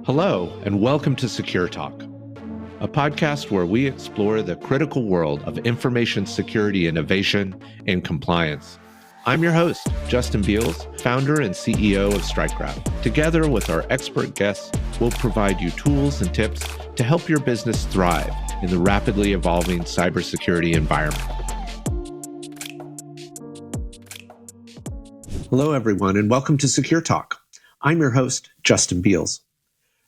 Hello, and welcome to Secure Talk, a podcast where we explore the critical world of information security innovation and compliance. I'm your host, Justin Beals, founder and CEO of StrikeGraph. Together with our expert guests, we'll provide you tools and tips to help your business thrive in the rapidly evolving cybersecurity environment. Hello, everyone, and welcome to Secure Talk. I'm your host, Justin Beals.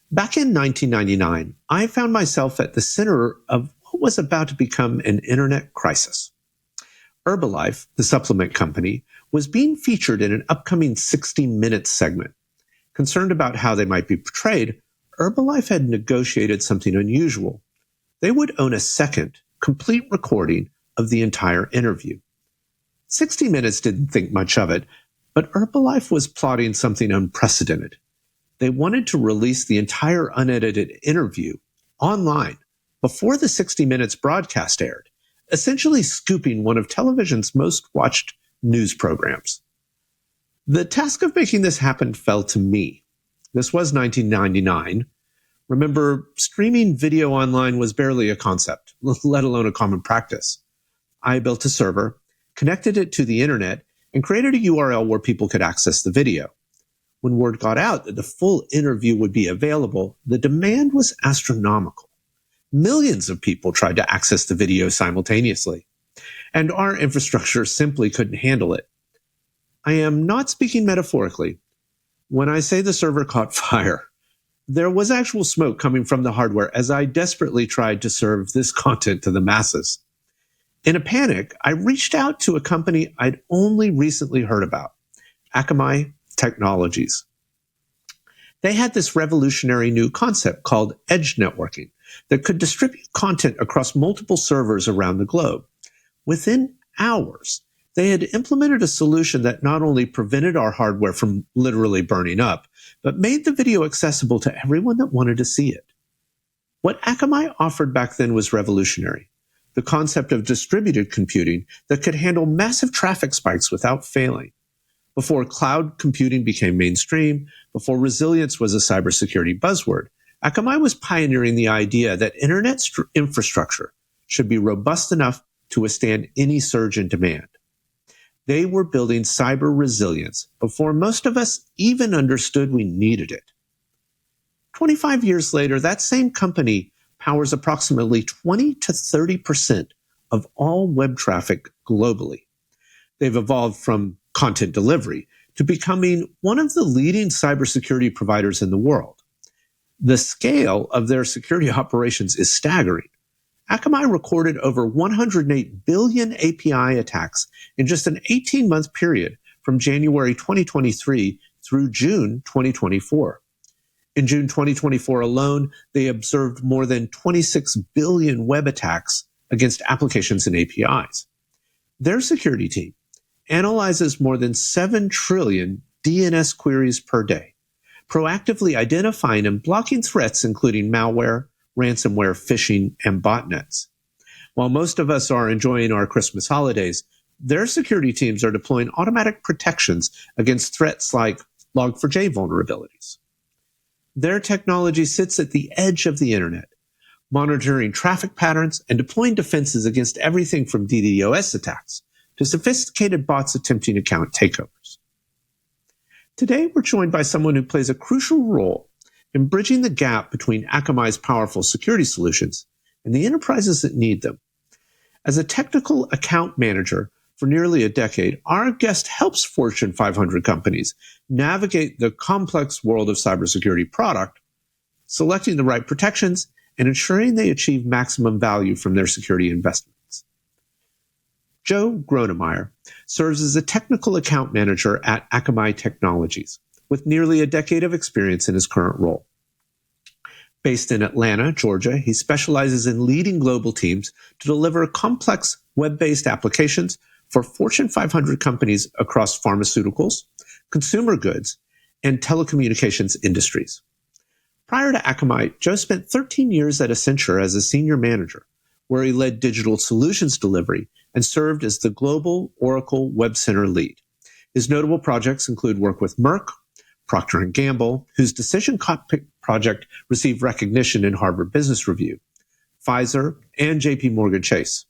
Back in 1999, I found myself at the center of what was about to become an internet crisis. Herbalife, the supplement company, was being featured in an upcoming 60 Minutes segment. Concerned about how they might be portrayed, Herbalife had negotiated something unusual. They would own a second, complete recording of the entire interview. 60 Minutes didn't think much of it, but Herbalife was plotting something unprecedented. They wanted to release the entire unedited interview online before the 60 Minutes broadcast aired, essentially scooping one of television's most watched news programs. The task of making this happen fell to me. This was 1999. Remember, streaming video online was barely a concept, let alone a common practice. I built a server, connected it to the internet, and created a URL where people could access the video. When word got out that the full interview would be available, the demand was astronomical. Millions of people tried to access the video simultaneously, and our infrastructure simply couldn't handle it. I am not speaking metaphorically. When I say the server caught fire, there was actual smoke coming from the hardware as I desperately tried to serve this content to the masses. In a panic, I reached out to a company I'd only recently heard about, Akamai Technologies. They had this revolutionary new concept called edge networking that could distribute content across multiple servers around the globe. Within hours, they had implemented a solution that not only prevented our hardware from literally burning up, but made the video accessible to everyone that wanted to see it. What Akamai offered back then was revolutionary. The concept of distributed computing that could handle massive traffic spikes without failing. Before cloud computing became mainstream, before resilience was a cybersecurity buzzword, Akamai was pioneering the idea that internet infrastructure should be robust enough to withstand any surge in demand. They were building cyber resilience before most of us even understood we needed it. 25 years later, that same company powers approximately 20 to 30% of all web traffic globally. They've evolved from content delivery to becoming one of the leading cybersecurity providers in the world. The scale of their security operations is staggering. Akamai recorded over 108 billion API attacks in just an 18-month period from January 2023 through June 2024. In June 2024 alone, they observed more than 26 billion web attacks against applications and APIs. Their security team analyzes more than 7 trillion DNS queries per day, proactively identifying and blocking threats including malware, ransomware, phishing, and botnets. While most of us are enjoying our Christmas holidays, their security teams are deploying automatic protections against threats like Log4j vulnerabilities. Their technology sits at the edge of the internet, monitoring traffic patterns and deploying defenses against everything from DDoS attacks to sophisticated bots attempting account takeovers. Today, we're joined by someone who plays a crucial role in bridging the gap between Akamai's powerful security solutions and the enterprises that need them. As a technical account manager for nearly a decade, our guest helps Fortune 500 companies navigate the complex world of cybersecurity product, selecting the right protections, and ensuring they achieve maximum value from their security investments. Joe Gronemeyer serves as a technical account manager at Akamai Technologies, with nearly a decade of experience in his current role. Based in Atlanta, Georgia, he specializes in leading global teams to deliver complex web-based applications for Fortune 500 companies across pharmaceuticals, consumer goods, and telecommunications industries. Prior to Akamai, Joe spent 13 years at Accenture as a senior manager, where he led digital solutions delivery and served as the global Oracle Web Center lead. His notable projects include work with Merck, Procter & Gamble, whose Decision Cockpit project received recognition in Harvard Business Review, Pfizer, and JP Morgan Chase.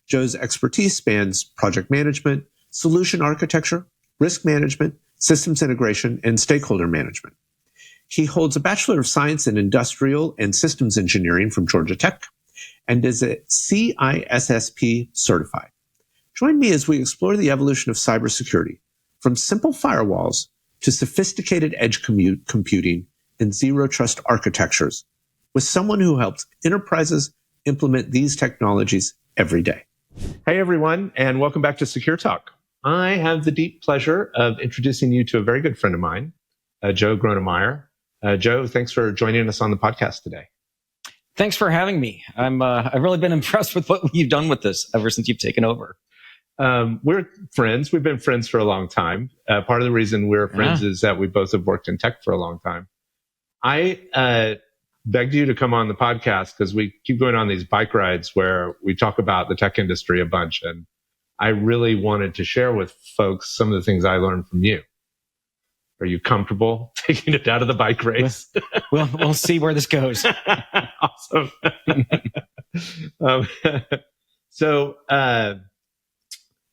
Joe's expertise spans project management, solution architecture, risk management, systems integration, and stakeholder management. He holds a Bachelor of Science in Industrial and Systems Engineering from Georgia Tech and is a CISSP certified. Join me as we explore the evolution of cybersecurity, from simple firewalls to sophisticated edge computing and zero-trust architectures, with someone who helps enterprises implement these technologies every day. Hey, everyone, and welcome back to Secure Talk. I have the deep pleasure of introducing you to a very good friend of mine, Joe Gronemeyer. Joe, thanks for joining us on the podcast today. Thanks for having me. I've really been impressed with what you've done with this ever since you've taken over. We're friends. We've been friends for a long time. Part of the reason we're friends is that we both have worked in tech for a long time. I begged you to come on the podcast because we keep going on these bike rides where we talk about the tech industry a bunch. And I really wanted to share with folks some of the things I learned from you. Are you comfortable taking it out of the bike race? We'll see where this goes. Awesome. So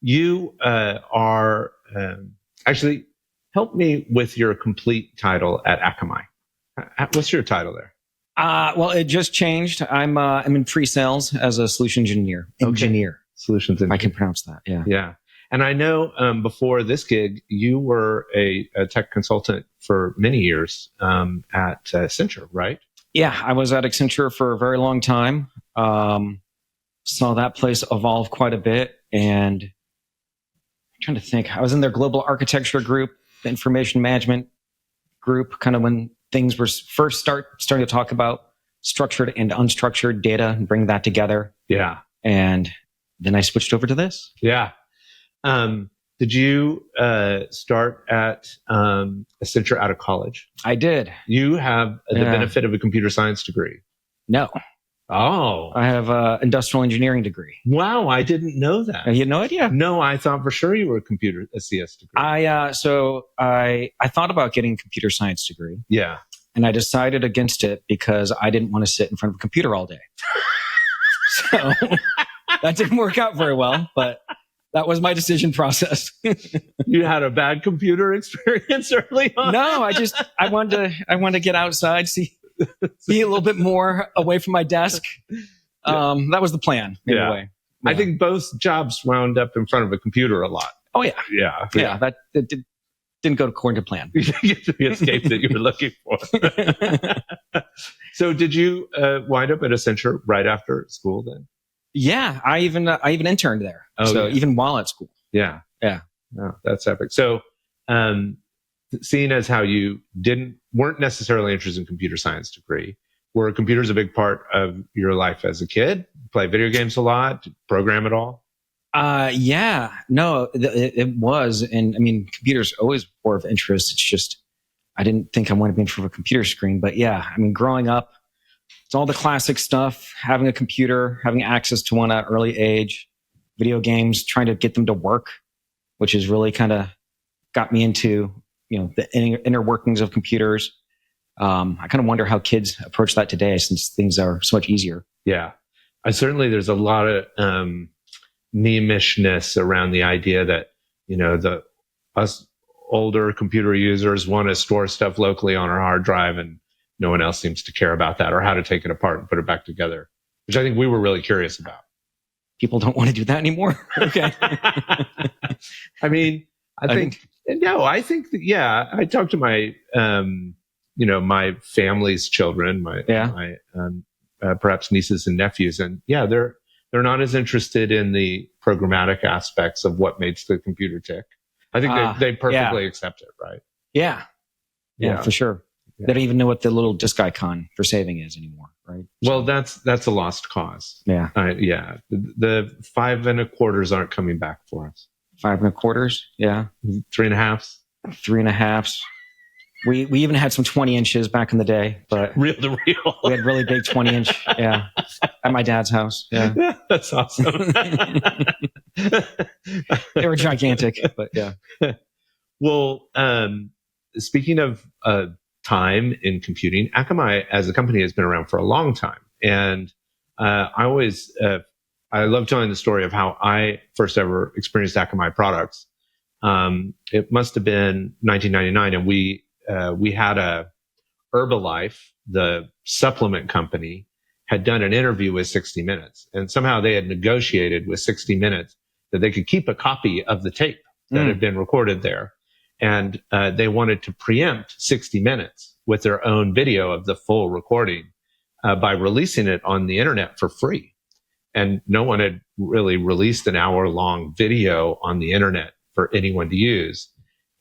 you are actually help me with your complete title at Akamai. What's your title there? Well, it just changed. I'm in pre-sales as a solution engineer. Okay. Solutions engineer. I can pronounce that. Yeah. Yeah. And I know before this gig, you were a tech consultant for many years at Accenture, right? Yeah, I was at Accenture for a very long time. Saw that place evolve quite a bit. And I'm trying to think. I was in their global architecture group, the information management group, kind of when things were first starting to talk about structured and unstructured data and bring that together. Yeah. And then I switched over to this. Yeah. Did you start at Accenture out of college? I did. You have the benefit of a computer science degree. No. Oh. I have an industrial engineering degree. Wow, I didn't know that. You had no idea? No, I thought for sure you were a CS degree. So I thought about getting a computer science degree. Yeah. And I decided against it because I didn't want to sit in front of a computer all day. So that didn't work out very well, but that was my decision process. You had a bad computer experience early on? No, I wanted to get outside, be a little bit more away from my desk. That was the plan, anyway. Yeah. I think both jobs wound up in front of a computer a lot. Oh, yeah. Yeah, that didn't go according to plan. You escaped that you were looking for. So did you wind up at Accenture right after school then? Yeah, I even interned there. Even while at school. Yeah. Yeah. Oh, that's epic. So, seeing as how you weren't necessarily interested in computer science degree, were computers a big part of your life as a kid? Play video games a lot? Program at all? Yeah. No, it was. And I mean, computers always were of interest. It's just, I didn't think I wanted to be in front of a computer screen. But yeah, I mean, growing up, it's all the classic stuff, having a computer, having access to one at an early age, video games, trying to get them to work, which is really kind of got me into, the inner workings of computers. I kind of wonder how kids approach that today since things are so much easier. Yeah. There's a lot of memishness around the idea that, us older computer users want to store stuff locally on our hard drive and no one else seems to care about that or how to take it apart and put it back together, which I think we were really curious about. People don't want to do that anymore. Okay. I mean, I think that, I talked to my, my family's children, my perhaps nieces and nephews, and they're not as interested in the programmatic aspects of what makes the computer tick. I think they perfectly accept it, right? Yeah, for sure. Yeah. They don't even know what the little disk icon for saving is anymore, right? Well, that's a lost cause. Yeah. The 5 1/4s aren't coming back for us. 5 1/4s? Yeah. 3 1/2s? 3 1/2s. We even had some 20 inches back in the day, but real to real. We had really big 20 inch, at my dad's house. Yeah. That's awesome. They were gigantic, but yeah. Well, speaking of time in computing, Akamai as a company has been around for a long time. And I love telling the story of how I first ever experienced Akamai products. It must have been 1999, and we had Herbalife, the supplement company, had done an interview with 60 Minutes, and somehow they had negotiated with 60 Minutes that they could keep a copy of the tape that had been recorded there. And they wanted to preempt 60 Minutes with their own video of the full recording by releasing it on the internet for free. And no one had really released an hour-long video on the internet for anyone to use.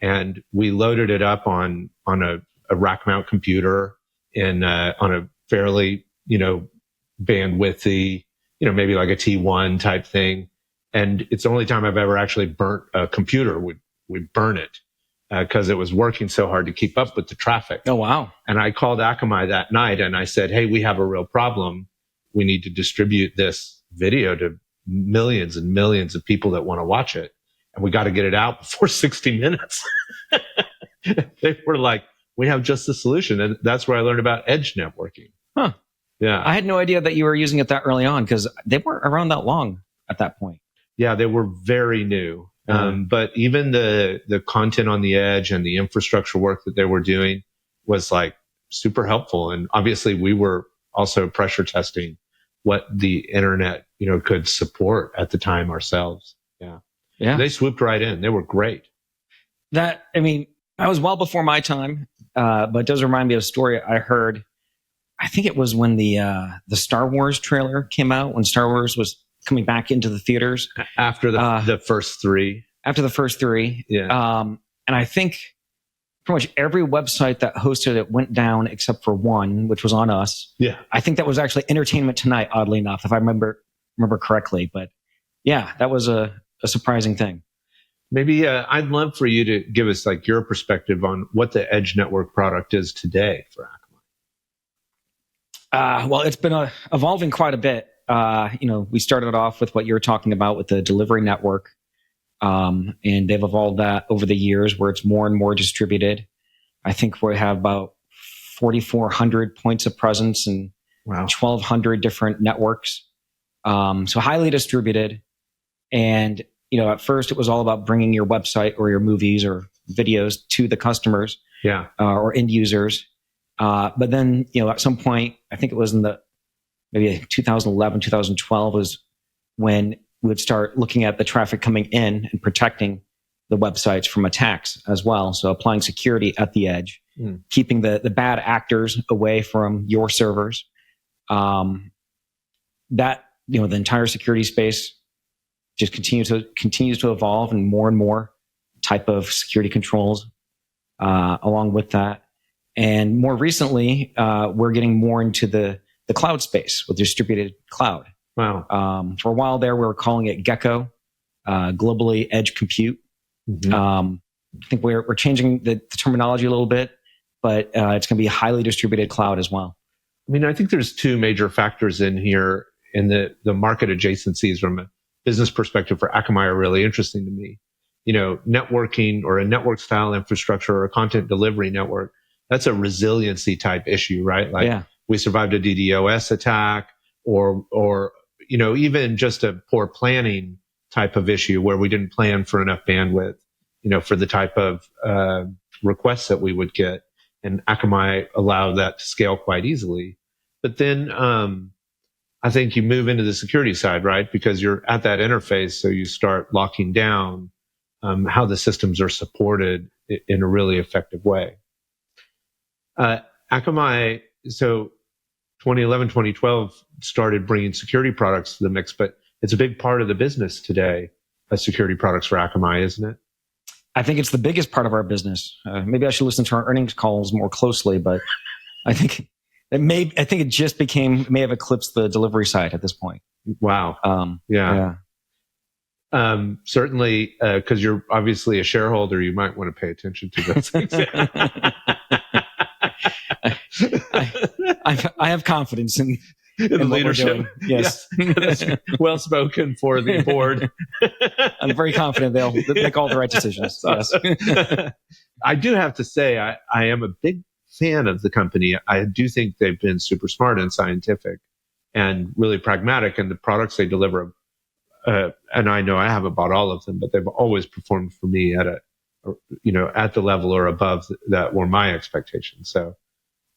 And we loaded it up on a rack mount computer on a fairly, bandwidthy, maybe like a T1 type thing. And it's the only time I've ever actually burnt a computer. We'd burn it because it was working so hard to keep up with the traffic. Oh, wow. And I called Akamai that night and I said, hey, we have a real problem. We need to distribute this video to millions and millions of people that want to watch it. And we got to get it out before 60 Minutes. They were like, we have just the solution. And that's where I learned about edge networking. Huh. Yeah. I had no idea that you were using it that early on because they weren't around that long at that point. Yeah, they were very new. But even the content on the edge and the infrastructure work that they were doing was like super helpful. And obviously we were also pressure testing what the internet, could support at the time ourselves. Yeah. Yeah. They swooped right in. They were great. I was well before my time, but it does remind me of a story I heard. I think it was when the Star Wars trailer came out, when Star Wars was coming back into the theaters. After the first three. After the first three. Yeah. And I think pretty much every website that hosted it went down except for one, which was on us. Yeah. I think that was actually Entertainment Tonight, oddly enough, if I remember correctly. But yeah, that was a surprising thing. Maybe I'd love for you to give us like your perspective on what the Edge Network product is today for Akamai. Well, it's been evolving quite a bit. We started off with what you're talking about with the delivery network. And they've evolved that over the years where it's more and more distributed. I think we have about 4,400 points of presence and 1,200 different networks. So highly distributed. And, at first it was all about bringing your website or your movies or videos to the customers or end users. But then, at some point, I think it was in maybe 2011, 2012 was when we would start looking at the traffic coming in and protecting the websites from attacks as well. So applying security at the edge, keeping the bad actors away from your servers. The entire security space just continues to evolve, and more type of security controls along with that. And more recently, we're getting more into the cloud space with distributed cloud. Wow. For a while there, we were calling it Gecko, globally edge compute. I think we're changing the terminology a little bit, but it's going to be a highly distributed cloud as well. I mean, I think there's two major factors in here, and the market adjacencies from a business perspective for Akamai are really interesting to me. Networking or a network style infrastructure or a content delivery network, that's a resiliency type issue, right? Like we survived a DDoS attack or even just a poor planning type of issue where we didn't plan for enough bandwidth, for the type of requests that we would get. And Akamai allowed that to scale quite easily. But then I think you move into the security side, right? Because you're at that interface, so you start locking down how the systems are supported in a really effective way. Akamai, so 2011, 2012 started bringing security products to the mix, but it's a big part of the business today, security products for Akamai, isn't it? I think it's the biggest part of our business. Maybe I should listen to our earnings calls more closely, but I think it just may have eclipsed the delivery side at this point. Wow. Certainly, because you're obviously a shareholder, you might want to pay attention to those things. I have confidence in leadership. Yes. Well spoken for the board. I'm very confident they'll make all the right decisions. Yes. I do have to say, I am a big fan of the company. I do think they've been super smart and scientific and really pragmatic, and the products they deliver. And I know I haven't bought all of them, but they've always performed for me at the level or above that were my expectations. So,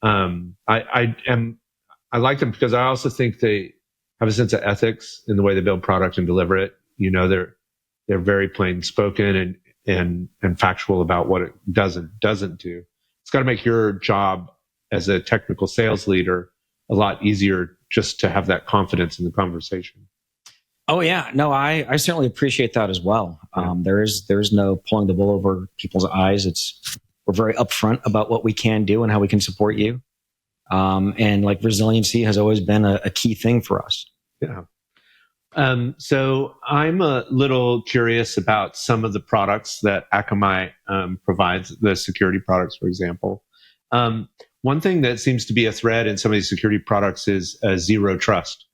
I like them because I also think they have a sense of ethics in the way they build product and deliver it. They're very plain spoken and factual about what it doesn't do. It's got to make your job as a technical sales leader a lot easier just to have that confidence in the conversation. Oh yeah, no, I certainly appreciate that as well. There's no pulling the wool over people's eyes. We're very upfront about what we can do and how we can support you. And like resiliency has always been a key thing for us. Yeah. So I'm a little curious about some of the products that Akamai provides, the security products, for example. One thing that seems to be a thread in some of these security products is zero trust.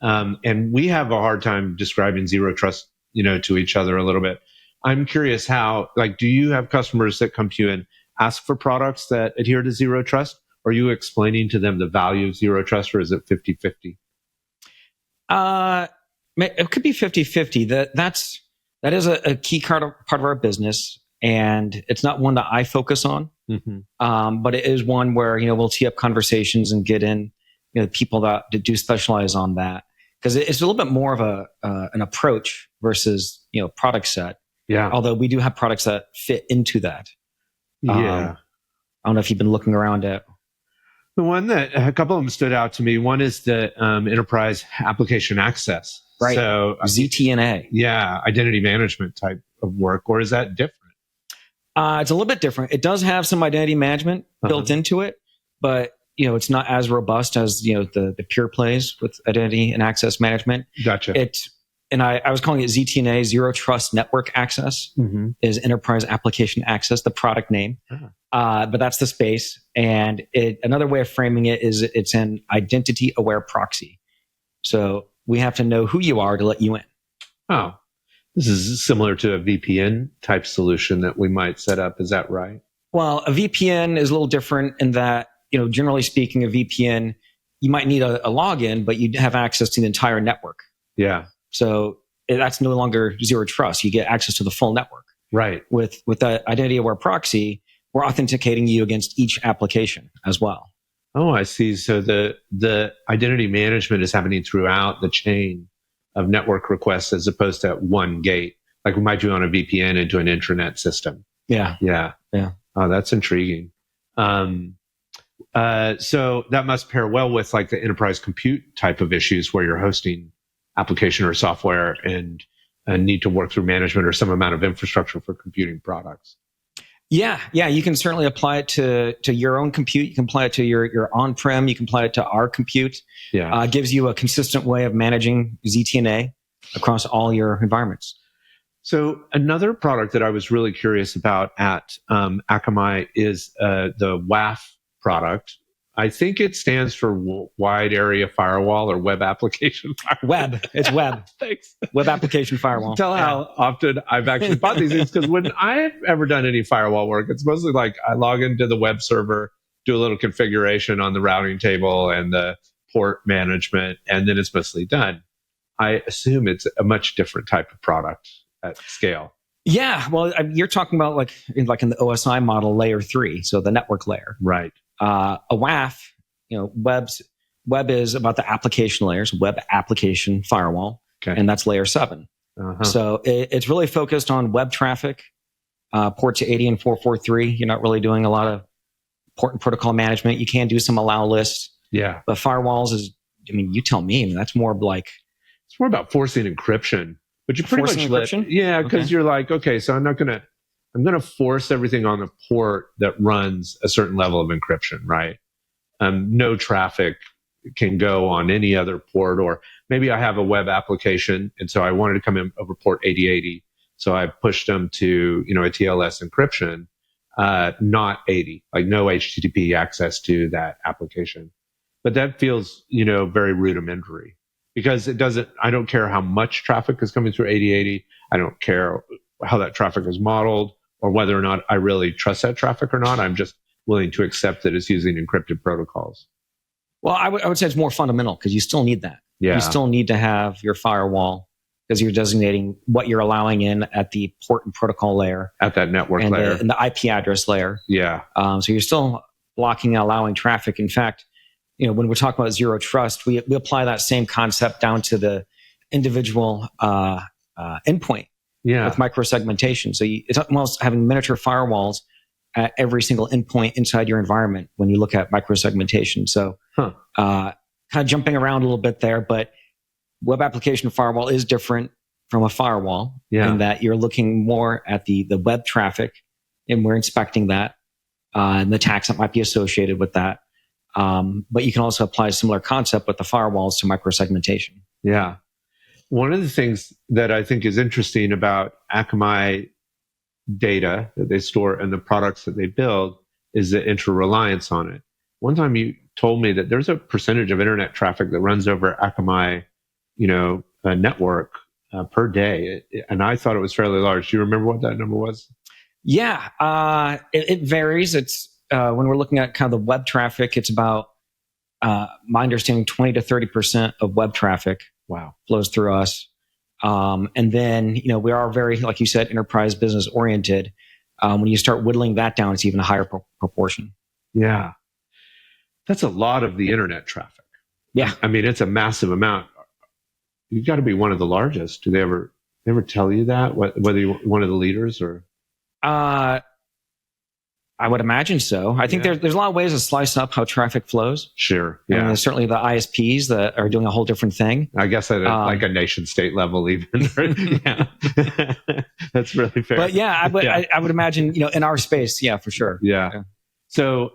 And we have a hard time describing zero trust, to each other a little bit. I'm curious do you have customers that come to you and ask for products that adhere to zero trust? Or are you explaining to them the value of zero trust, or is it 50-50? It could be 50-50. That is a key part of our business, and it's not one that I focus on. Mm-hmm. But it is one where we'll tee up conversations and get in people that do specialize on that, because it's a little bit more of an approach versus product set. Yeah. Although we do have products that fit into that. Yeah. I don't know if you've been looking around at. The one that a couple of them stood out to me. One is the enterprise application access. Right. So ZTNA. Yeah. Identity management type of work. Or is that different? It's a little bit different. It does have some identity management built into it, but it's not as robust as the pure plays with identity and access management. Gotcha. And I was calling it ZTNA, Zero Trust Network Access, is Enterprise Application Access, the product name. But that's the space. And another way of framing it is it's an identity-aware proxy. So we have to know who you are to let you in. Oh, this is similar to a VPN type solution that we might set up. Is that right? Well, a VPN is a little different in that, generally speaking, a VPN, you might need a login, but you have access to the entire network. Yeah. So that's no longer zero trust. You get access to the full network. Right. With that identity-aware proxy, we're authenticating you against each application as well. Oh, I see. So the identity management is happening throughout the chain of network requests as opposed to at one gate, like we might do on a VPN into an intranet system. Yeah. Yeah. Yeah. Oh, that's intriguing. So that must pair well with like the enterprise compute type of issues where you're hosting application or software and need to work through management or some amount of infrastructure for computing products. Yeah. You can certainly apply it to your own compute. You can apply it to your on-prem. You can apply it to our compute. Yeah. It gives you a consistent way of managing ZTNA across all your environments. So another product that I was really curious about at Akamai is the WAF product. I think it stands for Wide Area Firewall or Web Application Firewall. Web. It's web. Thanks. Web Application Firewall. Tell how often I've actually bought these things, because when I've ever done any firewall work, it's mostly like I log into the web server, do a little configuration on the routing table and the port management, and then it's mostly done. I assume it's a much different type of product at scale. Yeah. Well, you're talking about like in the OSI model, layer 3, so the network layer. Right. A WAF, web is about the application layers, web application firewall, and that's layer 7. So it's really focused on web traffic, ports 80 and 443. You're not really doing a lot of port and protocol management. You can do some allow lists. Yeah. But firewalls you tell me, that's more like... It's more about forcing encryption, but you pretty much encryption? Because you're like, okay, so I'm going to force everything on the port that runs a certain level of encryption, right? No traffic can go on any other port, or maybe I have a web application, and so I wanted to come in over port 8080. So I pushed them to, a TLS encryption, not 80, like no HTTP access to that application. But that feels, very rudimentary, because I don't care how much traffic is coming through 8080. I don't care how that traffic is modeled or whether or not I really trust that traffic or not. I'm just willing to accept that it's using encrypted protocols. Well, I would say it's more fundamental because you still need that. Yeah. You still need to have your firewall because you're designating what you're allowing in at the port and protocol layer. At that network layer. And the IP address layer. Yeah. So you're still blocking and allowing traffic. In fact, when we're talking about zero trust, we apply that same concept down to the individual endpoint with micro-segmentation. So it's almost having miniature firewalls at every single endpoint inside your environment when you look at micro-segmentation. So kind of jumping around a little bit there, but web application firewall is different from a firewall in that you're looking more at the web traffic, and we're inspecting that and the attacks that might be associated with that. But you can also apply a similar concept with the firewalls to micro-segmentation. Yeah. One of the things that I think is interesting about Akamai data that they store and the products that they build is the interreliance on it. One time you told me that there's a percentage of internet traffic that runs over Akamai, network per day. And I thought it was fairly large. Do you remember what that number was? Yeah. It varies. It's when we're looking at kind of the web traffic, it's about, my understanding, 20 to 30% of web traffic flows through us. And then, we are very, like you said, enterprise business oriented. When you start whittling that down, it's even a higher proportion. Yeah. That's a lot of the internet traffic. Yeah. I mean, it's a massive amount. You've got to be one of the largest. Do they ever tell you that, whether you're one of the leaders or? I would imagine so. I think there's a lot of ways to slice up how traffic flows. Sure. Yeah. And there's certainly the ISPs that are doing a whole different thing. I guess at like a nation state level, even. Yeah. That's really fair. But I would imagine, in our space, for sure. Yeah. So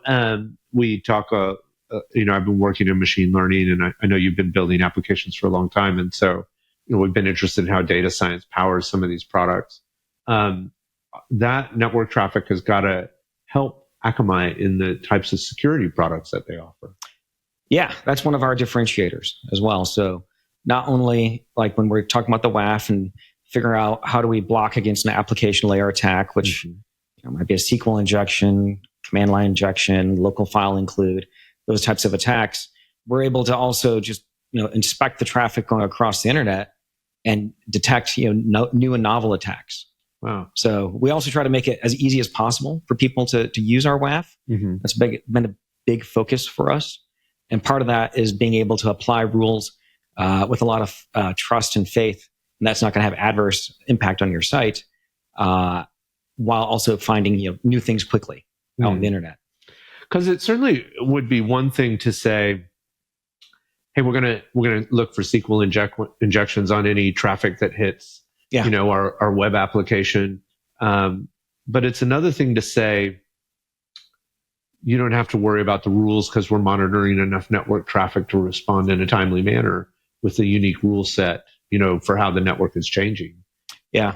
we talk, I've been working in machine learning, and I know you've been building applications for a long time. And so, we've been interested in how data science powers some of these products. That network traffic has got to help Akamai in the types of security products that they offer. Yeah, that's one of our differentiators as well. So not only like when we're talking about the WAF and figure out how do we block against an application layer attack, which might be a SQL injection, command line injection, local file include, those types of attacks, we're able to also just inspect the traffic going across the internet and detect new and novel attacks. Wow. So we also try to make it as easy as possible for people to use our WAF. Mm-hmm. That's been a big focus for us. And part of that is being able to apply rules with a lot of trust and faith. And that's not going to have adverse impact on your site while also finding new things quickly out on the internet. Because it certainly would be one thing to say, hey, we're gonna look for SQL injections on any traffic that hits our web application. But it's another thing to say, you don't have to worry about the rules because we're monitoring enough network traffic to respond in a timely manner with a unique rule set, for how the network is changing. Yeah.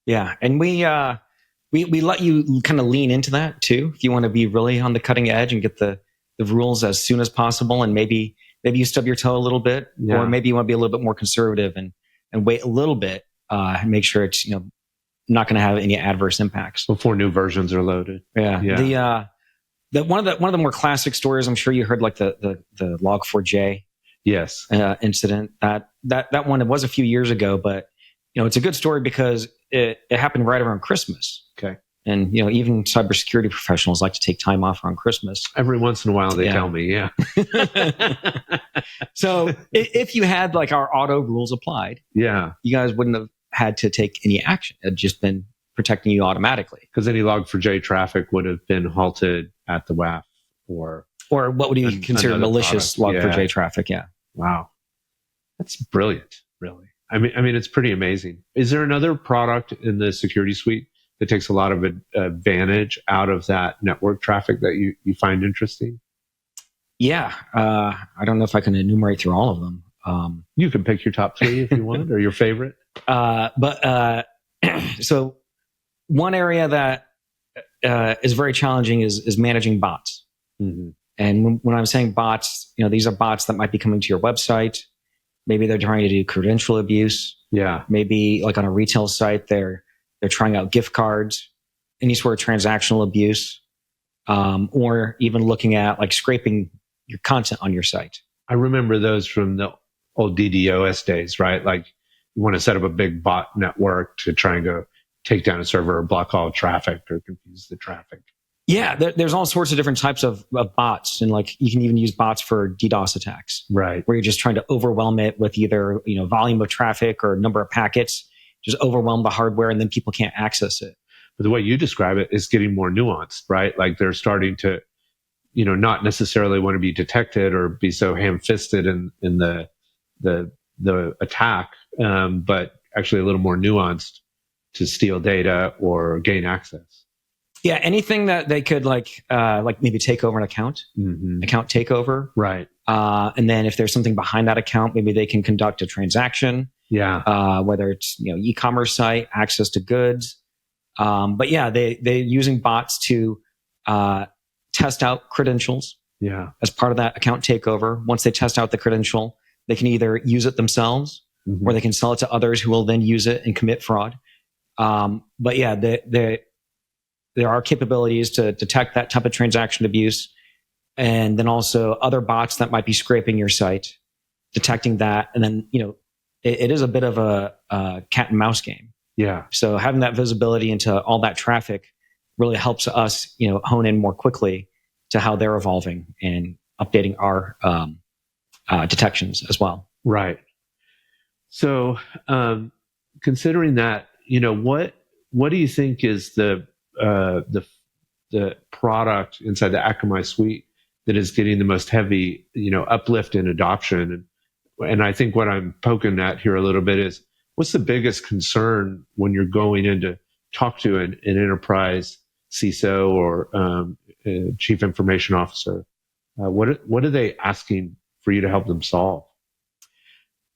Yeah. And we let you kind of lean into that too. If you want to be really on the cutting edge and get the rules as soon as possible, and maybe you stub your toe a little bit, or maybe you want to be a little bit more conservative and wait a little bit and make sure it's not going to have any adverse impacts before new versions are loaded. Yeah. One of the more classic stories, I'm sure you heard, like the Log4j incident. That one, it was a few years ago, but it's a good story because it happened right around Christmas. Okay. And even cybersecurity professionals like to take time off around Christmas. Every once in a while they tell me, So if you had like our auto rules applied, you guys wouldn't have had to take any action. It had just been protecting you automatically. Because any Log4j traffic would have been halted at the WAF or what would you consider malicious Log4j traffic? Yeah. Wow. That's brilliant, really. I mean, it's pretty amazing. Is there another product in the security suite that takes a lot of advantage out of that network traffic that you find interesting? Yeah. I don't know if I can enumerate through all of them. You can pick your top 3 if you want, or your favorite. So one area that is very challenging is managing bots. Mm-hmm. And when I'm saying bots, these are bots that might be coming to your website. Maybe they're trying to do credential abuse. Yeah. Maybe like on a retail site, they're trying out gift cards. any sort of transactional abuse, or even looking at like scraping your content on your site. I remember those from the old DDoS days, right? Like you want to set up a big bot network to try and go take down a server or block all traffic or confuse the traffic. Yeah, there's all sorts of different types of bots, and like you can even use bots for DDoS attacks, right? Where you're just trying to overwhelm it with either volume of traffic or number of packets, just overwhelm the hardware, and then people can't access it. But the way you describe it is getting more nuanced, right? Like they're starting to, not necessarily want to be detected or be so ham-fisted in the attack, but actually a little more nuanced to steal data or gain access. Yeah, anything that they could like maybe take over an account, account takeover, right? And then if there's something behind that account, maybe they can conduct a transaction. Yeah. Whether it's e-commerce site, access to goods, but yeah, they're using bots to test out credentials. Yeah. As part of that account takeover, once they test out the credential, they can either use it themselves or they can sell it to others who will then use it and commit fraud. But yeah, there are capabilities to detect that type of transaction abuse. And then also other bots that might be scraping your site, detecting that. And then, it is a bit of a cat and mouse game. Yeah. So having that visibility into all that traffic really helps us, hone in more quickly to how they're evolving and updating our detections as well. Right. So, considering that, what do you think is the product inside the Akamai suite that is getting the most heavy, uplift in adoption? And I think what I'm poking at here a little bit is what's the biggest concern when you're going in to talk to an enterprise CISO or chief information officer? What are they asking for you to help them solve?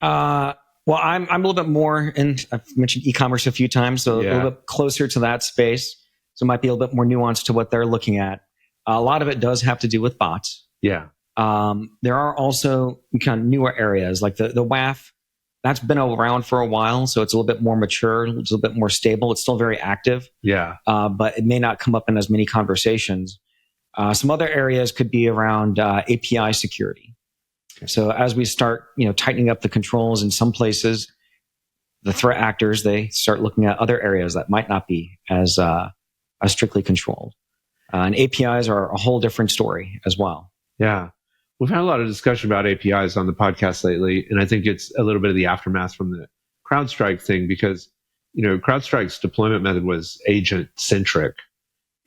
Well, I'm a little bit more, and I've mentioned e-commerce a few times, so a little bit closer to that space. So it might be a little bit more nuanced to what they're looking at. A lot of it does have to do with bots. Yeah. There are also kind of newer areas like the WAF. That's been around for a while, so it's a little bit more mature, it's a little bit more stable. It's still very active. Yeah. But it may not come up in as many conversations. Some other areas could be around API security. So as we start, tightening up the controls in some places, the threat actors, they start looking at other areas that might not be as strictly controlled. And APIs are a whole different story as well. Yeah. We've had a lot of discussion about APIs on the podcast lately, and I think it's a little bit of the aftermath from the CrowdStrike thing because, CrowdStrike's deployment method was agent-centric.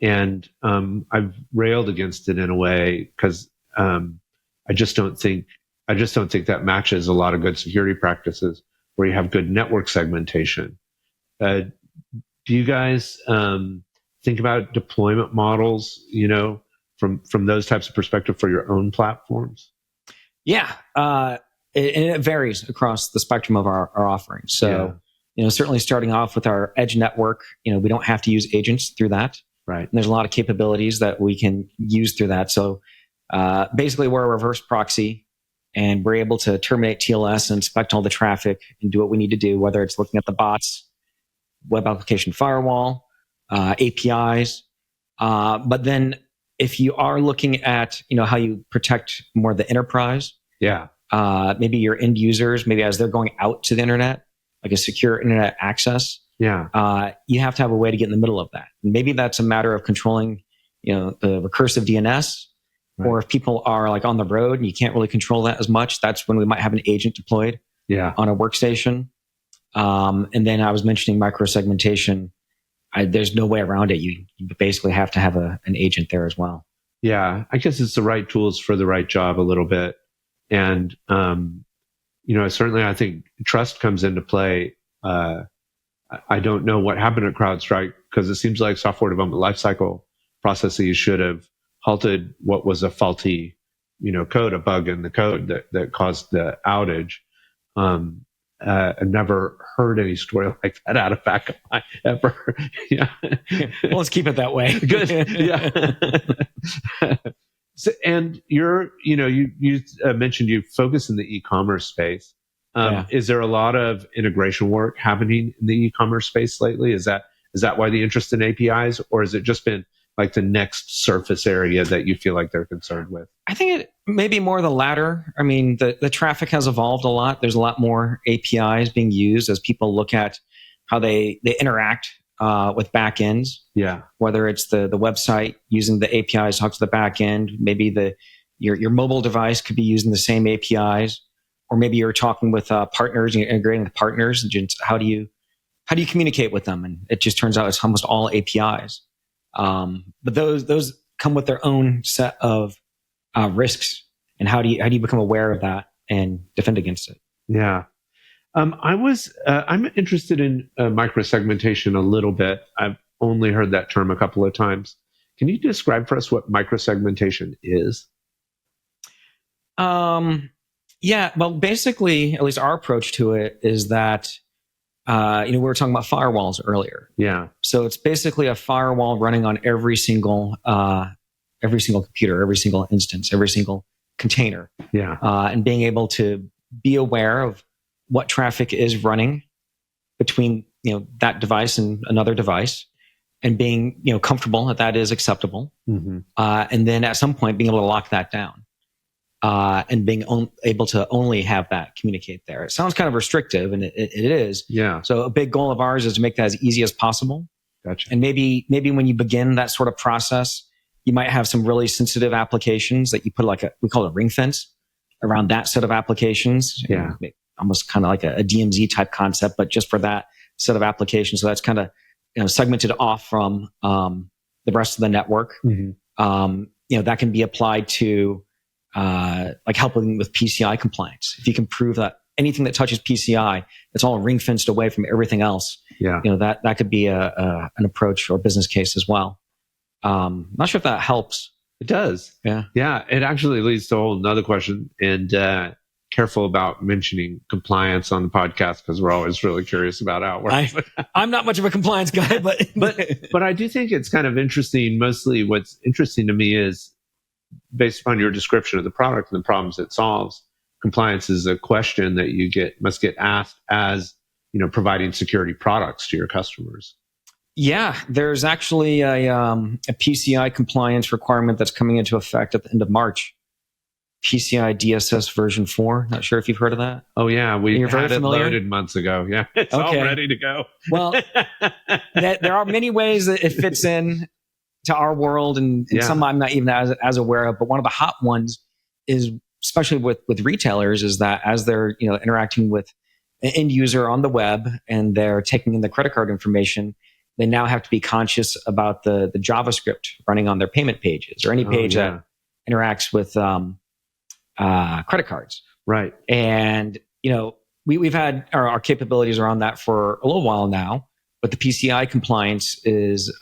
And I've railed against it in a way because I just don't think that matches a lot of good security practices where you have good network segmentation. Do you guys think about deployment models, from those types of perspective for your own platforms? Yeah, it varies across the spectrum of our offerings. So, certainly starting off with our edge network, we don't have to use agents through that. Right. And there's a lot of capabilities that we can use through that. So basically, we're a reverse proxy, and we're able to terminate TLS and inspect all the traffic and do what we need to do, whether it's looking at the bots, web application firewall, APIs. But then if you are looking at, how you protect more of the enterprise, maybe your end users, maybe as they're going out to the internet, like a secure internet access, you have to have a way to get in the middle of that. And maybe that's a matter of controlling, the recursive DNS. Right. Or if people are like on the road and you can't really control that as much, that's when we might have an agent deployed on a workstation. And then I was mentioning micro-segmentation. There's no way around it. You basically have to have an agent there as well. Yeah, I guess it's the right tools for the right job a little bit. And, certainly I think trust comes into play. I don't know what happened at CrowdStrike because it seems like software development lifecycle processes should have halted what was a faulty, code, a bug in the code that caused the outage. I've never heard any story like that out of Akamai ever. Well, let's keep it that way. Good. So, and you mentioned you focus in the e-commerce space. Is there a lot of integration work happening in the e-commerce space lately? Is that Is that why the interest in APIs, or has it just been like the next surface area that you feel like they're concerned with? I think it may be more the latter. I mean, the traffic has evolved a lot. There's a lot more APIs being used as people look at how they interact with backends. Yeah. Whether it's the website using the APIs to talk to the backend, maybe your mobile device could be using the same APIs, or maybe you're talking with partners, you're integrating with partners. And just how do you communicate with them? And it just turns out it's almost all APIs. But those come with their own set of risks, and how do you become aware of that and defend against it? Yeah. I'm interested in micro-segmentation a little bit. I've only heard that term a couple of times. Can you describe for us what micro-segmentation is? Yeah, well, basically, at least our approach to it is that, we were talking about firewalls earlier. Yeah. So it's basically a firewall running on every single computer, every single instance, every single container. Yeah. And being able to be aware of what traffic is running between, that device and another device, and being, comfortable that is acceptable. Mm-hmm. And then at some point being able to lock that down. And being able to only have that communicate there. It sounds kind of restrictive, and it is. Yeah. So a big goal of ours is to make that as easy as possible. Gotcha. And maybe when you begin that sort of process, you might have some really sensitive applications that you put we call it a ring fence around that set of applications. Yeah. Almost kind of like a DMZ type concept, but just for that set of applications. So that's kind of segmented off from the rest of the network. Mm-hmm. That can be applied to like helping with PCI compliance. If you can prove that anything that touches PCI, it's all ring fenced away from everything else. Yeah. That could be an approach or business case as well. Not sure if that helps. It does. Yeah. Yeah. It actually leads to a whole another question, and careful about mentioning compliance on the podcast, because we're always really curious about how it works. I'm not much of a compliance guy, but I do think it's kind of interesting. Mostly what's interesting to me is, based upon your description of the product and the problems it solves, compliance is a question that must get asked as, providing security products to your customers. Yeah, there's actually a PCI compliance requirement that's coming into effect at the end of March. PCI DSS version 4. Not sure if you've heard of that. Oh yeah, we had it familiar? loaded months ago. Yeah, it's all ready to go. Well, there are many ways that it fits in to our world, and some I'm not even as aware of. But one of the hot ones is, especially with retailers, is that as they're interacting with an end user on the web and they're taking in the credit card information, they now have to be conscious about the JavaScript running on their payment pages or any page that interacts with credit cards. Right. And we've had our capabilities around that for a little while now, but the PCI compliance is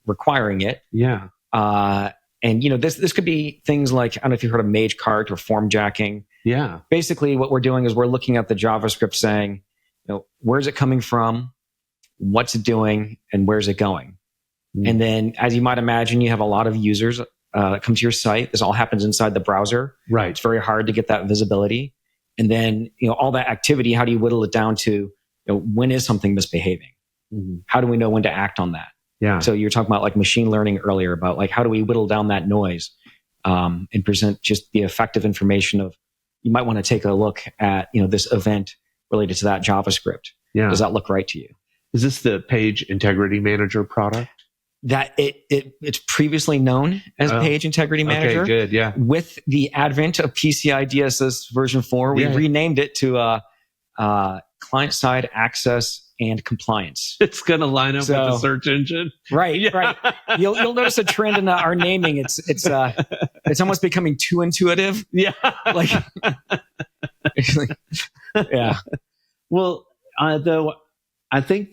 requiring it. Yeah. And this could be things like, I don't know if you've heard of mage cart or form jacking. Yeah. Basically what we're doing is we're looking at the JavaScript saying, where's it coming from? What's it doing? And where's it going? Mm. And then, as you might imagine, you have a lot of users that come to your site. This all happens inside the browser. Right. It's very hard to get that visibility. And then, all that activity, how do you whittle it down to, when is something misbehaving? Mm-hmm. How do we know when to act on that? Yeah. So you were talking about like machine learning earlier, about like, how do we whittle down that noise and present just the effective information of, you might want to take a look at, this event related to that JavaScript. Yeah. Does that look right to you? Is this the Page Integrity Manager product? That it's previously known as Page Integrity Manager. Okay, good, yeah. With the advent of PCI DSS version 4, we renamed it to Client-Side Access and Compliance. It's going to line up with the search engine, right? Yeah. Right. You'll notice a trend in our naming. It's almost becoming too intuitive. Yeah, yeah. Well, though. I think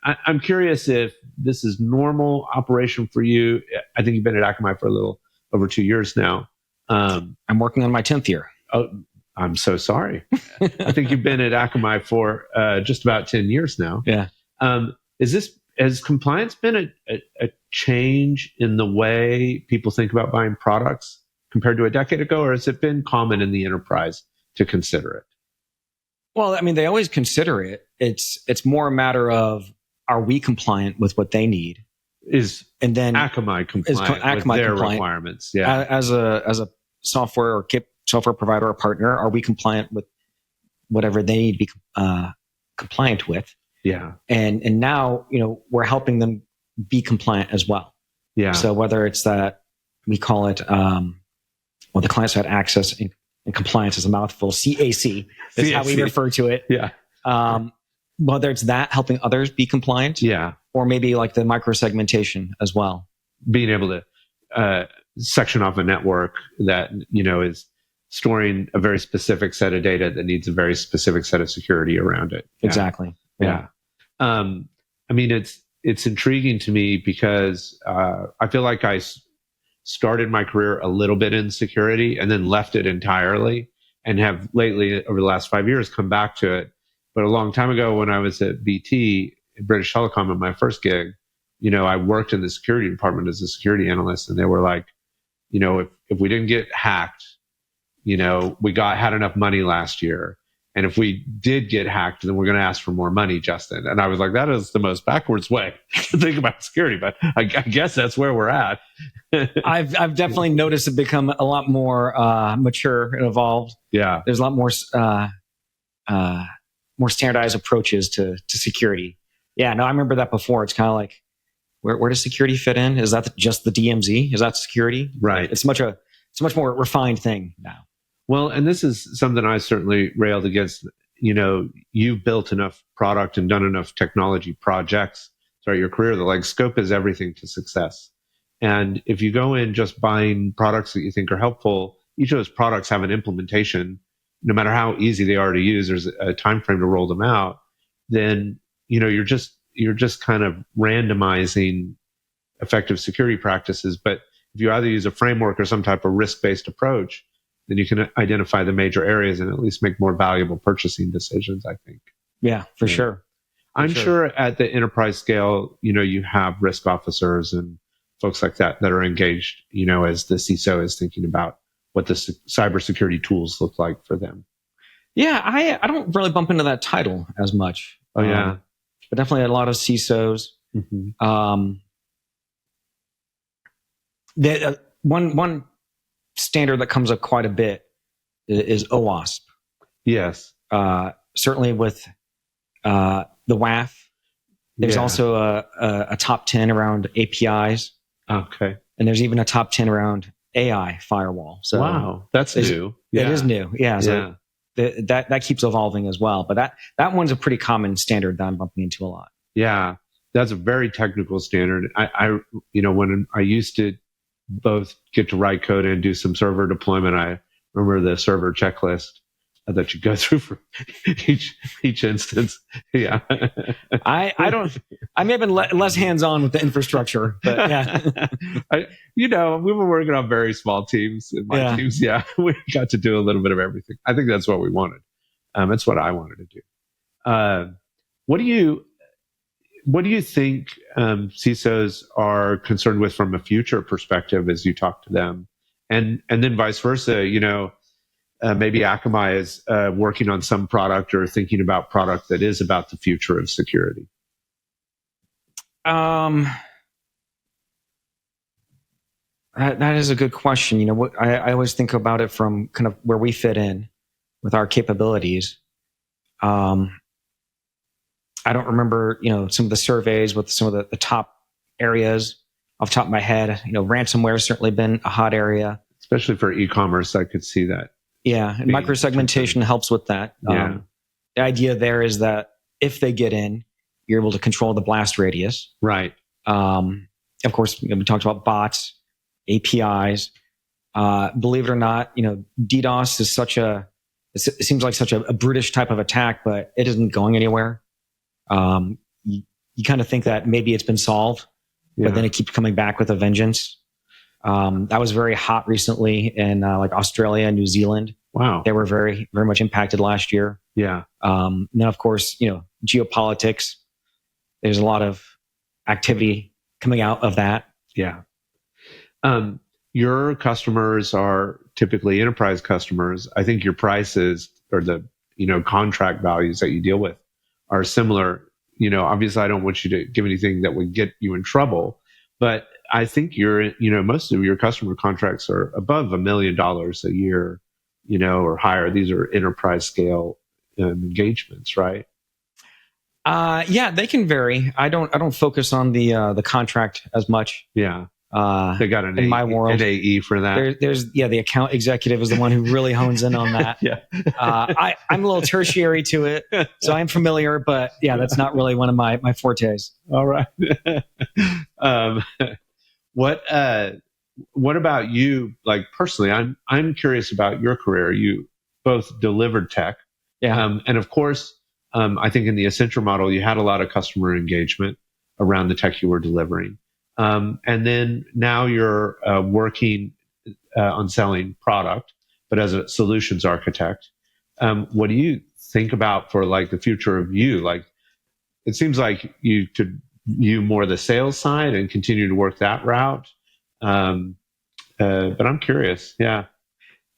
I'm curious if this is normal operation for you. I think you've been at Akamai for a little over 2 years now. I'm working on my 10th year. Oh, I'm so sorry. I think you've been at Akamai for just about 10 years now. Yeah. Has compliance been a change in the way people think about buying products compared to a decade ago, or has it been common in the enterprise to consider it? Well, I mean, they always consider it. It's more a matter of, are we compliant with what they need? And then Akamai compliant with their requirements? Yeah. As a software or software provider or partner, are we compliant with whatever they need to be compliant with? Yeah. And now, we're helping them be compliant as well. Yeah. So whether it's that we call it, the client side access and compliance is a mouthful. CAC is how we refer to it. Yeah. Whether it's that helping others be compliant. Yeah. Or maybe like the micro-segmentation as well. Being able to section off a network that, is storing a very specific set of data that needs a very specific set of security around it. Yeah. Exactly. Yeah. It's intriguing to me because I feel like I started my career a little bit in security and then left it entirely, and have lately, over the last 5 years, come back to it. But a long time ago, when I was at BT, British Telecom, in my first gig, I worked in the security department as a security analyst, and they were like, if we didn't get hacked, we had enough money last year. And if we did get hacked, then we're going to ask for more money, Justin. And I was like, that is the most backwards way to think about security, but I guess that's where we're at. I've definitely noticed it become a lot more mature and evolved. Yeah. There's a lot more standardized approaches to security. Yeah, no, I remember that before. It's kind of like, where does security fit in? Is that just the DMZ? Is that security? Right. It's a much more refined thing now. Well, and this is something I certainly railed against. You've built enough product and done enough technology projects throughout your career that like scope is everything to success. And if you go in just buying products that you think are helpful, each of those products have an implementation, no matter how easy they are to use, there's a time frame to roll them out, then you're just kind of randomizing effective security practices. But if you either use a framework or some type of risk-based approach, then you can identify the major areas and at least make more valuable purchasing decisions, I think. Yeah, for sure. I'm sure at the enterprise scale, you have risk officers and folks like that are engaged, as the CISO is thinking about what the cybersecurity tools look like for them. Yeah, I don't really bump into that title as much. Oh, yeah. But definitely a lot of CISOs. Mm-hmm. One standard that comes up quite a bit is OWASP. Yes. Certainly with the WAF. There's also a top 10 around APIs. Okay. And there's even a top 10 around AI firewall. So wow, that's new. Yeah. It is new. Yeah. So that keeps evolving as well. But that one's a pretty common standard that I'm bumping into a lot. Yeah. That's a very technical standard. I when I used to both get to write code and do some server deployment, I remember the server checklist that you go through for each instance. Yeah. I may have been less hands-on with the infrastructure, but yeah. We were working on very small teams in my teams. Yeah. We got to do a little bit of everything. I think that's what we wanted. That's what I wanted to do. What do you think CISOs are concerned with from a future perspective as you talk to them? And then vice versa, maybe Akamai is working on some product or thinking about product that is about the future of security. That is a good question. I always think about it from kind of where we fit in with our capabilities. I don't remember, some of the surveys with some of the top areas off the top of my head. Ransomware has certainly been a hot area. Especially for e-commerce, I could see that. Yeah, and micro-segmentation helps with that. Yeah. The idea there is that if they get in, you're able to control the blast radius. Right. Of course, we talked about bots, APIs. Believe it or not, DDoS is it seems like such a brutish type of attack, but it isn't going anywhere. You kind of think that maybe it's been solved, but then it keeps coming back with a vengeance. That was very hot recently in like Australia and New Zealand. Wow. They were very, very much impacted last year. Yeah. Then of course, geopolitics, there's a lot of activity coming out of that. Yeah. Your customers are typically enterprise customers. I think your prices or the, contract values that you deal with are similar, obviously I don't want you to give anything that would get you in trouble, but I think most of your customer contracts are above $1 million a year, or higher. These are enterprise scale engagements, right? Yeah, they can vary. I don't focus on the contract as much. Yeah. They got in my world, an AE for that. The account executive is the one who really hones in on that. Yeah. I'm a little tertiary to it, so I'm familiar, but yeah, that's not really one of my fortes. All right. What about you? Like personally, I'm curious about your career. You both delivered tech. Yeah. And of course, I think in the Accenture model, you had a lot of customer engagement around the tech you were delivering. And then now you're working on selling product, but as a solutions architect. What do you think about for like the future of you? Like, it seems like you could view more the sales side and continue to work that route. But I'm curious. Yeah.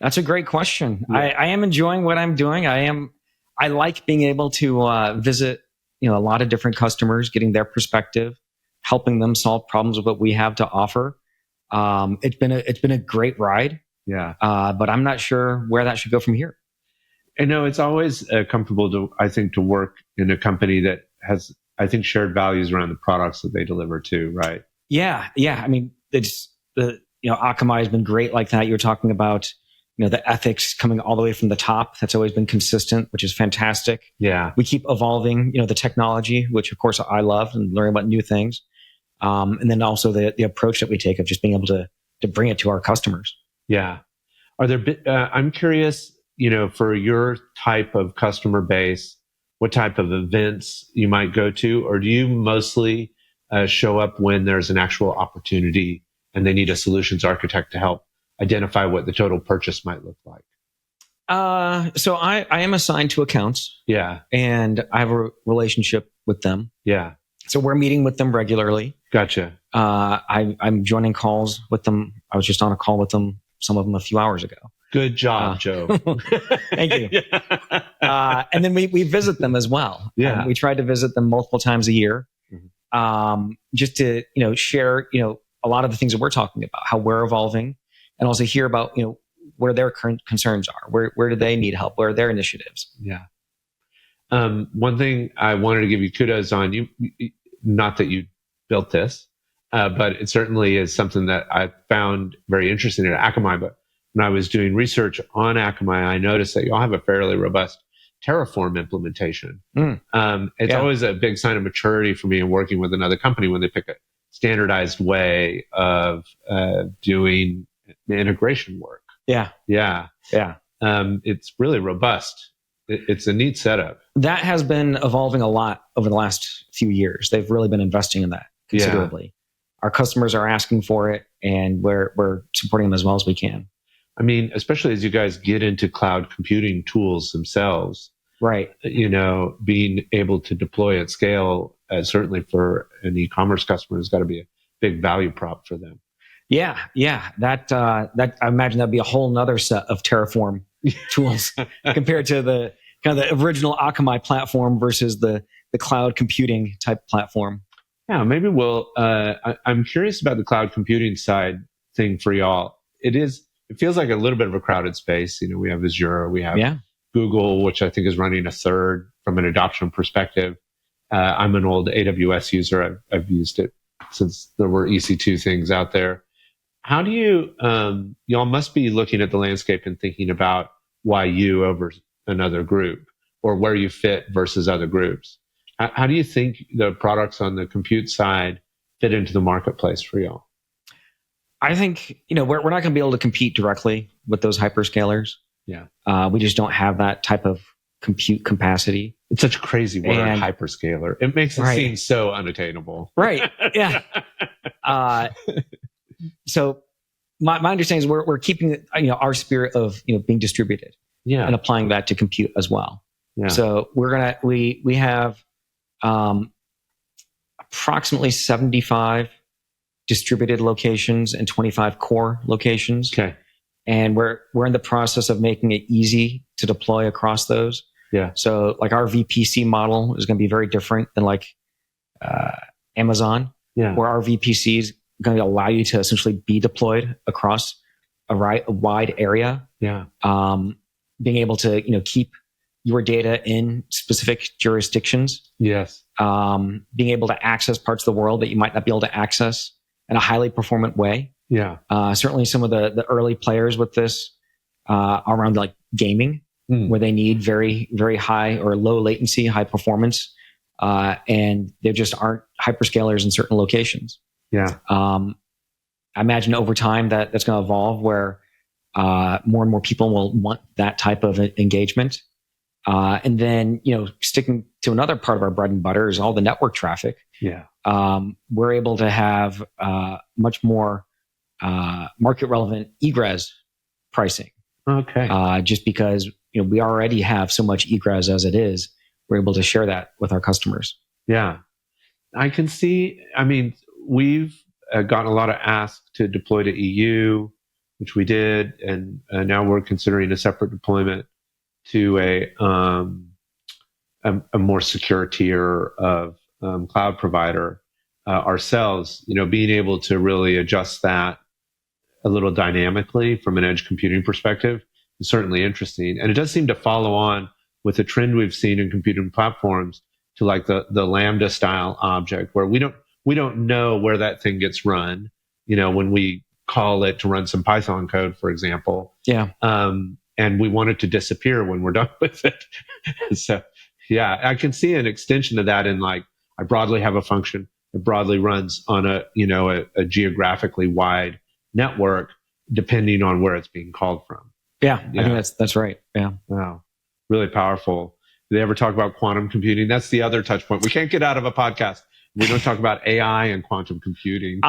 That's a great question. Yeah. I am enjoying what I'm doing. I like being able to visit, a lot of different customers, getting their perspective, helping them solve problems with what we have to offer. It's been a great ride. Yeah. But I'm not sure where that should go from here. I know it's always comfortable to work in a company that has, I think, shared values around the products that they deliver too, right? Yeah. I mean, it's Akamai has been great like that. You were talking about, the ethics coming all the way from the top. That's always been consistent, which is fantastic. Yeah. We keep evolving, the technology, which of course I love, and learning about new things. And then also the approach that we take of just being able to bring it to our customers. Yeah. Are there, I'm curious, for your type of customer base, what type of events you might go to, or do you mostly show up when there's an actual opportunity and they need a solutions architect to help identify what the total purchase might look like? So I am assigned to accounts. Yeah. And I have a relationship with them. Yeah. So we're meeting with them regularly. Gotcha. I'm joining calls with them. I was just on a call with them, some of them a few hours ago. Good job, Joe. Thank you. And then we visit them as well. Yeah. We try to visit them multiple times a year, just to, share, a lot of the things that we're talking about, how we're evolving, and also hear about, where their current concerns are. Where do they need help? Where are their initiatives? Yeah. One thing I wanted to give you kudos on, you, not that you built this, but it certainly is something that I found very interesting at Akamai. But when I was doing research on Akamai, I noticed that you all have a fairly robust Terraform implementation. It's always a big sign of maturity for me in working with another company when they pick a standardized way of doing the integration work. Yeah. It's really robust. It's a neat setup. That has been evolving a lot over the last few years. They've really been investing in that considerably. Yeah. Our customers are asking for it, and we're supporting them as well as we can. I mean, especially as you guys get into cloud computing tools themselves, right? Being able to deploy at scale, certainly for an e-commerce customer, has got to be a big value prop for them. Yeah. That I imagine that'd be a whole nother set of Terraform tools compared to the kind of the original Akamai platform versus the cloud computing type platform. Yeah, maybe I'm curious about the cloud computing side thing for y'all. It feels like a little bit of a crowded space. We have Azure, we have Google, which I think is running a third from an adoption perspective. I'm an old AWS user. I've used it since there were EC2 things out there. How do you, y'all must be looking at the landscape and thinking about why you over another group, or where you fit versus other groups. How do you think the products on the compute side fit into the marketplace for y'all? I think, we're not going to be able to compete directly with those hyperscalers. Yeah. We just don't have that type of compute capacity. It's such a crazy word, hyperscaler. It makes it seem so unattainable. Right. Yeah. So my understanding is we're keeping our spirit of being distributed, and applying that to compute as well. Yeah. So we have approximately 75 distributed locations and 25 core locations. Okay. And we're in the process of making it easy to deploy across those. Yeah. So like our VPC model is going to be very different than like Amazon, Yeah. where our VPC is going to allow you to essentially be deployed across a wide area. Yeah. Being able to, keep your data in specific jurisdictions. Yes. Being able to access parts of the world that you might not be able to access in a highly performant way. Yeah. Certainly some of the early players with this around like gaming, where they need very, very high or low latency, high performance. And there just aren't hyperscalers in certain locations. Yeah. I imagine over time that's going to evolve where more and more people will want that type of engagement. And then, sticking to another part of our bread and butter is all the network traffic. Yeah. We're able to have much more market relevant egress pricing. Okay. Just because we already have so much egress as it is, we're able to share that with our customers. Yeah. I can see, we've gotten a lot of asks to deploy to EU, which we did. And now we're considering a separate deployment to a more secure tier of cloud provider ourselves. Being able to really adjust that a little dynamically from an edge computing perspective is certainly interesting. And it does seem to follow on with a trend we've seen in computing platforms to like the Lambda style object, where we don't know where that thing gets run, when we call it to run some Python code, for example. Yeah. And we want it to disappear when we're done with it. So yeah, I can see an extension of that in like, I broadly have a function that broadly runs on a geographically wide network, depending on where it's being called from. Yeah. I think that's right. Yeah. Wow. Really powerful. Do they ever talk about quantum computing? That's the other touch point. We can't get out of a podcast. We don't talk about AI and quantum computing.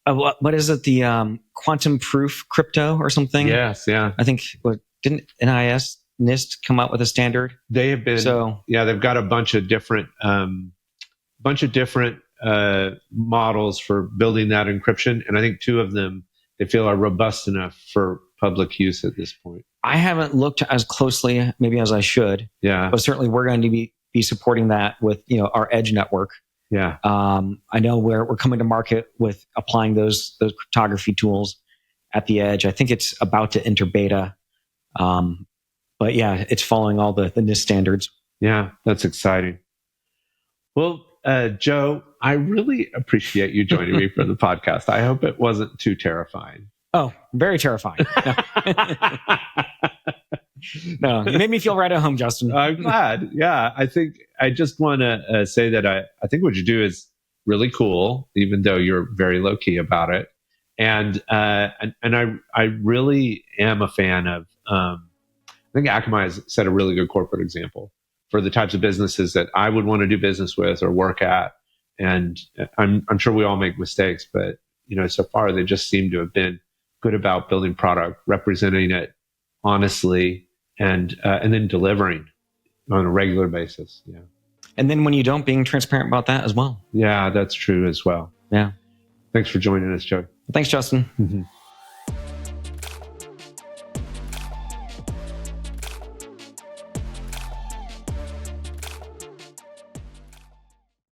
What is it? The quantum proof crypto or something? Yes. Yeah. I think didn't NIST come out with a standard? They have been. So yeah, they've got a bunch of different models for building that encryption, and I think two of them they feel are robust enough for public use at this point. I haven't looked as closely, maybe as I should. Yeah. But certainly we're going to be supporting that with our edge network. Yeah. I know we're coming to market with applying those cryptography tools at the edge. I think it's about to enter beta. But yeah, it's following all the NIST standards. Yeah, that's exciting. Well, Joe, I really appreciate you joining me for the podcast. I hope it wasn't too terrifying. Oh, very terrifying. No, you made me feel right at home, Justin. I'm glad. Yeah, I think I just want to say that I think what you do is really cool, even though you're very low key about it. And I really am a fan of. I think Akamai has set a really good corporate example for the types of businesses that I would want to do business with or work at. And I'm sure we all make mistakes, but so far they just seem to have been good about building product, representing it honestly, and then delivering on a regular basis. Yeah. And then when you don't, being transparent about that as well. Yeah, that's true as well. Yeah. Thanks for joining us, Joe. Thanks, Justin. Mm-hmm.